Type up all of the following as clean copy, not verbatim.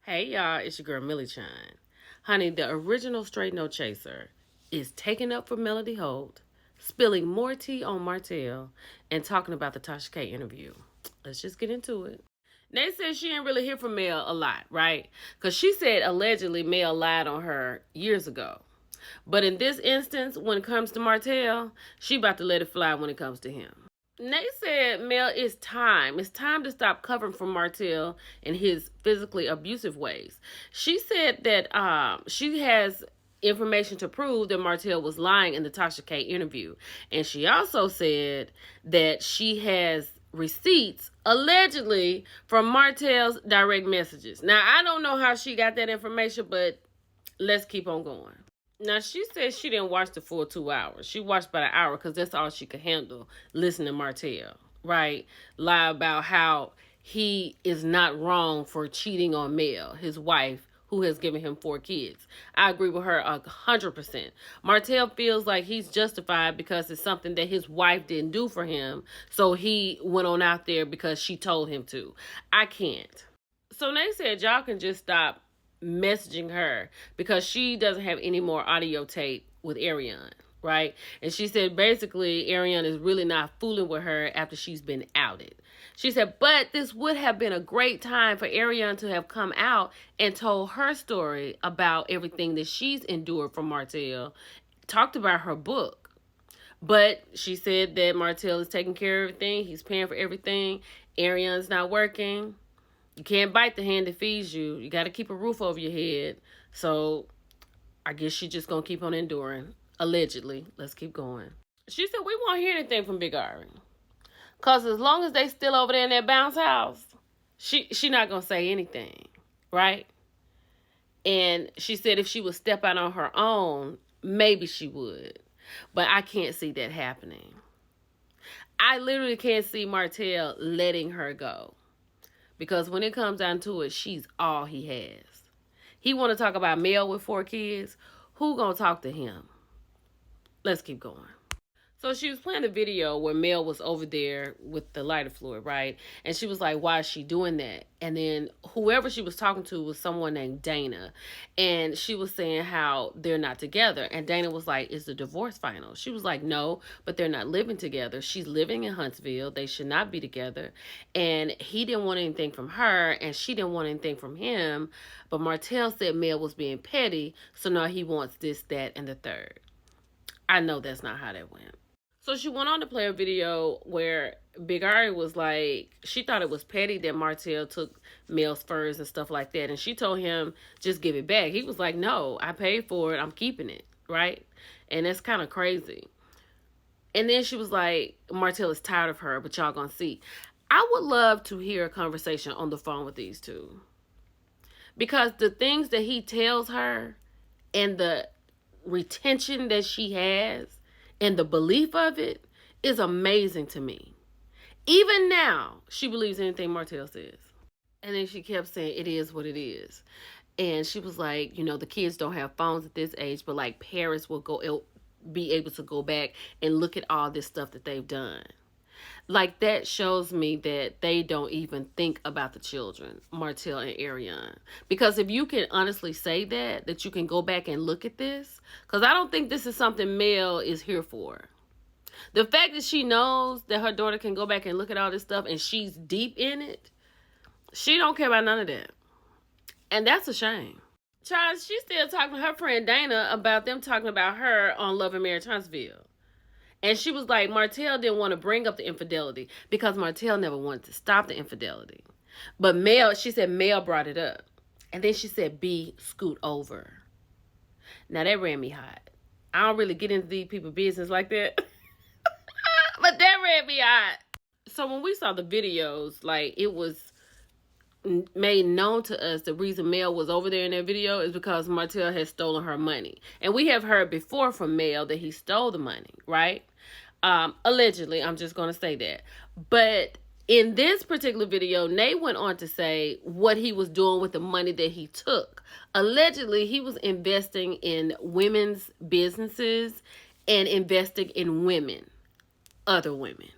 Hey y'all, it's your girl Millie Chine. Honey, the original Straight No Chaser is taking up for Melody Holt, spilling more tea on Martell, and talking about the Tasha K interview. Let's just get into it. They said she didn't really hear from Mel a lot, right? Because she said allegedly Mel lied on her years ago. But in this instance, when it comes to Martell, she about to let it fly when it comes to him. Nate said, Mel, it's time. It's time to stop covering for Martell and his physically abusive ways. She said that she has information to prove that Martell was lying in the Tasha K interview. And she also said that she has receipts, allegedly, from Martell's direct messages. Now, I don't know how she got that information, but let's keep on going. Now, she said she didn't watch the full 2 hours. She watched about an hour because that's all she could handle, listening to Martell, right? Lie about how he is not wrong for cheating on Mel, his wife, who has given him 4 kids. I agree with her 100%. Martell feels like he's justified because it's something that his wife didn't do for him, so he went on out there because she told him to. I can't. So they said y'all can just stop messaging her because she doesn't have any more audio tape with Ariane, right? And she said basically Ariane is really not fooling with her after she's been outed. She said, but this would have been a great time for Ariane to have come out and told her story about everything that she's endured from Martell, talked about her book. But she said that Martell is taking care of everything. He's paying for everything. Ariane's not working. You can't bite the hand that feeds you. You got to keep a roof over your head. So I guess she's just going to keep on enduring. Allegedly. Let's keep going. She said we won't hear anything from Big Ari. Because as long as they still over there in that bounce house, she not going to say anything. Right? And she said if she would step out on her own, maybe she would. But I can't see that happening. I literally can't see Martell letting her go. Because when it comes down to it, she's all he has. He want to talk about Mel with 4 kids. Who gonna talk to him? Let's keep going. So she was playing a video where Mel was over there with the lighter fluid, right? And she was like, why is she doing that? And then whoever she was talking to was someone named Dana. And she was saying how they're not together. And Dana was like, is the divorce final? She was like, no, but they're not living together. She's living in Huntsville. They should not be together. And he didn't want anything from her, and she didn't want anything from him. But Martell said Mel was being petty, so now he wants this, that, and the third. I know that's not how that went. So she went on to play a video where Big Ari was like, she thought it was petty that Martell took Mel's furs and stuff like that. And she told him, just give it back. He was like, no, I paid for it. I'm keeping it. Right? And that's kind of crazy. And then she was like, Martell is tired of her, but y'all gonna see. I would love to hear a conversation on the phone with these two. Because the things that he tells her and the retention that she has, and the belief of it is amazing to me. Even now, she believes anything Martell says. And then she kept saying, it is what it is. And she was like, you know, the kids don't have phones at this age, but like parents will be able to go back and look at all this stuff that they've done. Like that shows me that they don't even think about the children, Martell and Ariane. Because if you can honestly say that you can go back and look at this, because I don't think this is something Mel is here for. The fact that she knows that her daughter can go back and look at all this stuff and she's deep in it, she don't care about none of that. And that's a shame. Charles, she's still talking to her friend Dana about them talking about her on Love and Marriage Huntsville. And she was like, Martell didn't want to bring up the infidelity because Martell never wanted to stop the infidelity. But she said Mel brought it up. And then she said, B, scoot over. Now that ran me hot. I don't really get into these people's business like that. But that ran me hot. So when we saw the videos, like it was made known to us the reason Mel was over there in that video is because Martell had stolen her money. And we have heard before from Mel that he stole the money, right? Allegedly, I'm just going to say that. But in this particular video, Nate went on to say what he was doing with the money that he took. Allegedly, he was investing in women's businesses and investing in women, other women.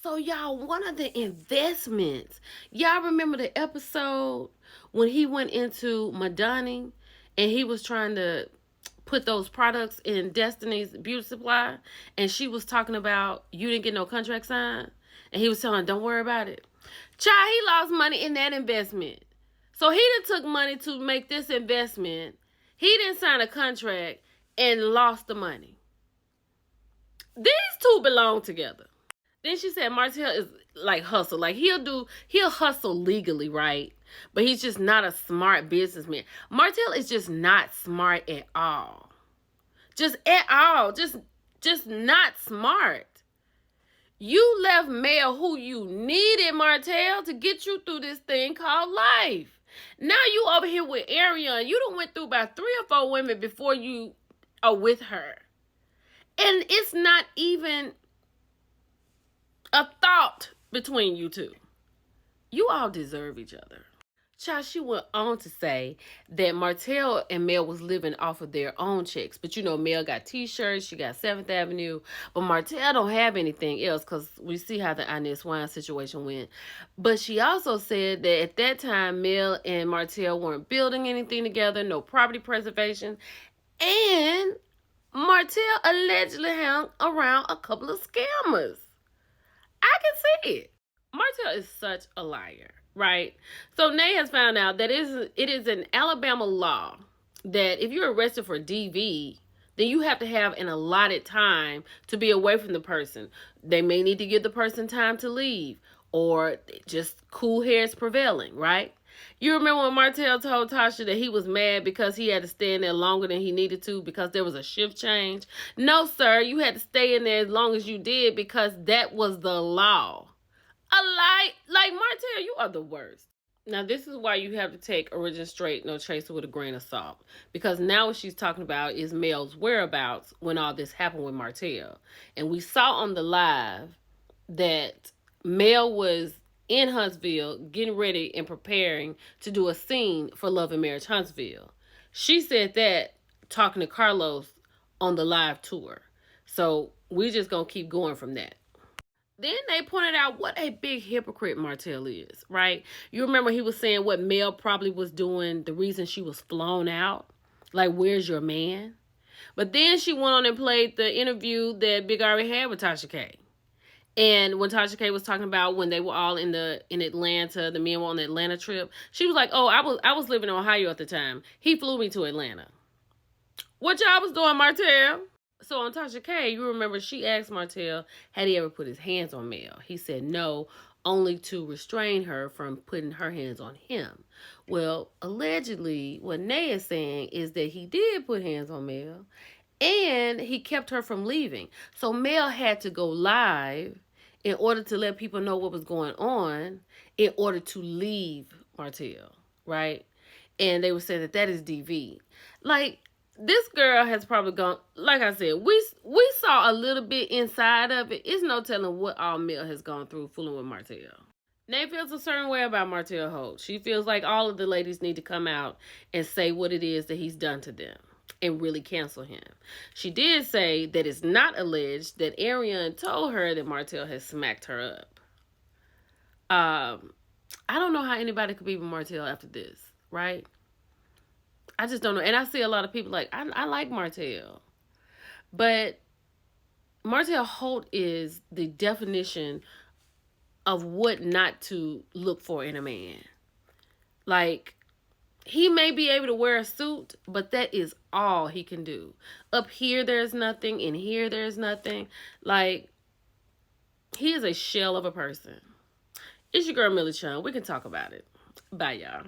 So y'all, one of the investments, y'all remember the episode when he went into Madani and he was trying to put those products in Destiny's beauty supply, and she was talking about you didn't get no contract signed, and he was telling her, don't worry about it. Child, he lost money in that investment. So he done took money to make this investment. He didn't sign a contract and lost the money. These two belong together. Then she said Martell is like hustle. Like he'll hustle legally, right? But he's just not a smart businessman. Martell is just not smart at all. Just at all. Just not smart. You left Mel who you needed, Martell, to get you through this thing called life. Now you over here with Ariane. You done went through about 3 or 4 women before you are with her. And it's not even a thought between you two. You all deserve each other. Child, she went on to say that Martell and Mel was living off of their own checks. But you know, Mel got t-shirts, she got 7th Avenue. But Martell don't have anything else because we see how the Inez Wine situation went. But she also said that at that time, Mel and Martell weren't building anything together, no property preservation. And Martell allegedly hung around a couple of scammers. I can see it. Martell is such a liar, right? So Nay has found out that it is an Alabama law that if you're arrested for DV, then you have to have an allotted time to be away from the person. They may need to give the person time to leave, or just cool heads prevailing, right? You remember when Martell told Tasha that he was mad because he had to stay in there longer than he needed to because there was a shift change? No, sir, you had to stay in there as long as you did because that was the law. A lie, like Martell, you are the worst. Now, this is why you have to take Original Straight No Chaser with a grain of salt. Because now what she's talking about is Mel's whereabouts when all this happened with Martell. And we saw on the live that Mel was in Huntsville getting ready and preparing to do a scene for Love and Marriage Huntsville. She said that talking to Carlos on the live tour. So we're just going to keep going from that. Then they pointed out what a big hypocrite Martell is, right? You remember he was saying what Mel probably was doing, the reason she was flown out. Like, where's your man? But then she went on and played the interview that Big Ari had with Tasha K. And when Tasha K was talking about when they were all in Atlanta, the men were on the Atlanta trip, she was like, oh, I was living in Ohio at the time. He flew me to Atlanta. What y'all was doing, Martell? So on Tasha K, you remember she asked Martell, had he ever put his hands on Mel? He said no, only to restrain her from putting her hands on him. Well, allegedly, what Nay is saying is that he did put hands on Mel, and he kept her from leaving. So Mel had to go live in order to let people know what was going on in order to leave Martell, right? And they were saying that is DV. Like, this girl has probably gone, like I said, we saw a little bit inside of it. It's no telling what all Mel has gone through fooling with Martell. Nay feels a certain way about Martell Holt. She feels like all of the ladies need to come out and say what it is that he's done to them and really cancel him. She did say that it's not alleged that Ariane told her that Martell has smacked her up. I don't know how anybody could be with Martell after this, right? I just don't know. And I see a lot of people like, I like Martell. But Martell Holt is the definition of what not to look for in a man. Like, he may be able to wear a suit, but that is all he can do. Up here, there's nothing. In here, there's nothing. Like, he is a shell of a person. It's your girl, Millie Chung. We can talk about it. Bye, y'all.